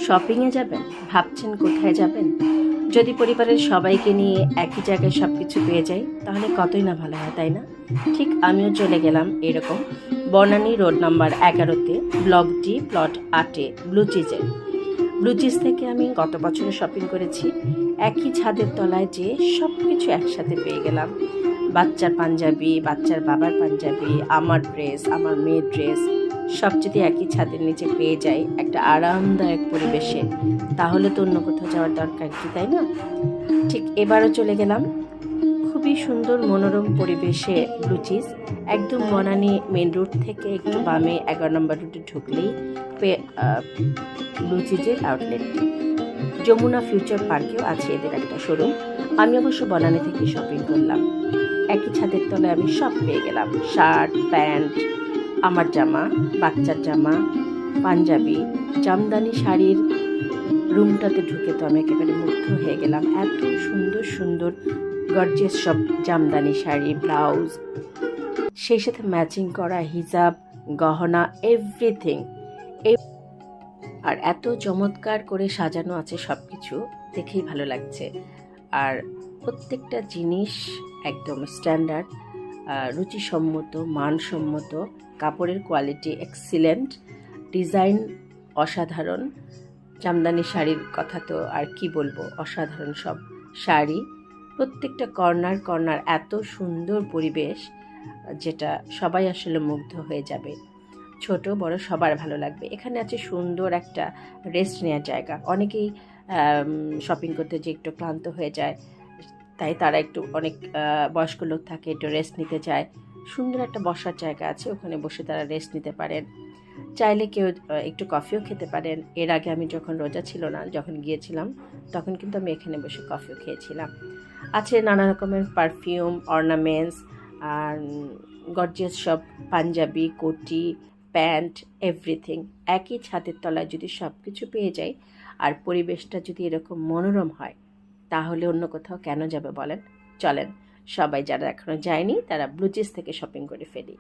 শপিংয়ে যাবেন, ভাবছেন কোথায় যাবেন? যদি পরিবারের সবাইকে নিয়ে একই জায়গায় সব কিছু পেয়ে যাই তাহলে কতই না ভালো হয়, তাই না? ঠিক আমিও চলে গেলাম এরকম বনানী রোড নাম্বার 11-তে ব্লক ডি প্লট 8-এ ব্লু চিজ থেকে আমি গত বছরে শপিং করেছি। একই ছাদের তলায় যে সব কিছু একসাথে পেয়ে গেলাম। বাচ্চার পাঞ্জাবি, বাচ্চার বাবার পাঞ্জাবি, আমার ড্রেস, আমার মেয়ের ড্রেস সব যদি একই ছাদের নিচে পেয়ে যাই একটা আরামদায়ক পরিবেশে, তাহলে তো অন্য কোথাও যাওয়ার দরকার কি, তাই না? ঠিক এবারও চলে গেলাম খুবই সুন্দর মনোরম পরিবেশে ব্লুচিজ, একদম বনানী মেন রোড থেকে একটু বামে 11 নম্বর রুটে ঢুকলেই ব্লুচিজের আউটলেটটি। যমুনা ফিউচার পার্কেও আছে এদের একটা শোরুম। আমি অবশ্য বনানী থেকে শপিং করলাম। একই ছাদের তলায় আমি সব পেয়ে গেলাম, শার্ট, প্যান্ট, আমার জামা, বাচ্চার জামা, পাঞ্জাবি, জামদানি শাড়ির রুমটাতে ঢুকে তো আমি একেবারে মুগ্ধ হয়ে গেলাম। এত সুন্দর সুন্দর গর্জিয়াস সব জামদানি শাড়ি, ব্লাউজ, সেই সাথে ম্যাচিং করা হিজাব, গহনা, এভরিথিং। আর এত চমৎকার করে সাজানো আছে সব কিছু, দেখেই ভালো লাগছে। আর প্রত্যেকটা জিনিস একদম স্ট্যান্ডার্ড, রুচিসম্মত, মানসম্মত, কাপড়ের কোয়ালিটি এক্সিলেন্ট, ডিজাইন অসাধারণ। জামদানি শাড়ির কথা তো আর কি বলবো, অসাধারণ সব শাড়ি। প্রত্যেকটা কর্নার কর্নার এত সুন্দর পরিবেশ, যেটা সবাই আসলে মুগ্ধ হয়ে যাবে। ছোট বড় সবার ভালো লাগবে। এখানে আছে সুন্দর একটা রেস্ট নেওয়ার জায়গা। অনেকেই শপিং করতে যে একটু ক্লান্ত হয়ে যায়, তাই তারা একটু অনেক বয়স্ক লোক থাকে, একটু রেস্ট নিতে চায়। সুন্দর একটা বসার জায়গা আছে, ওখানে বসে তারা রেস্ট নিতে পারেন। চাইলে কেউ একটু কফিও খেতে পারেন। এর আগে আমি যখন রোজা ছিল না, যখন গিয়েছিলাম, তখন কিন্তু আমি এখানে বসে কফিও খেয়েছিলাম। আছে নানা রকমের পারফিউম, অর্নামেন্টস, আর গর্জিয়াস সব পাঞ্জাবি, কোটি, প্যান্ট, এভরিথিং। একই ছাদের তলায় যদি সব কিছু পেয়ে যাই আর পরিবেশটা যদি এরকম মনোরম হয়, তাহলে অন্য কোথাও কেন যাবে বলেন? চলেন সবাই যারা এখনো যায়নি তারা ব্লুচিজ থেকে শপিং করে ফেলি।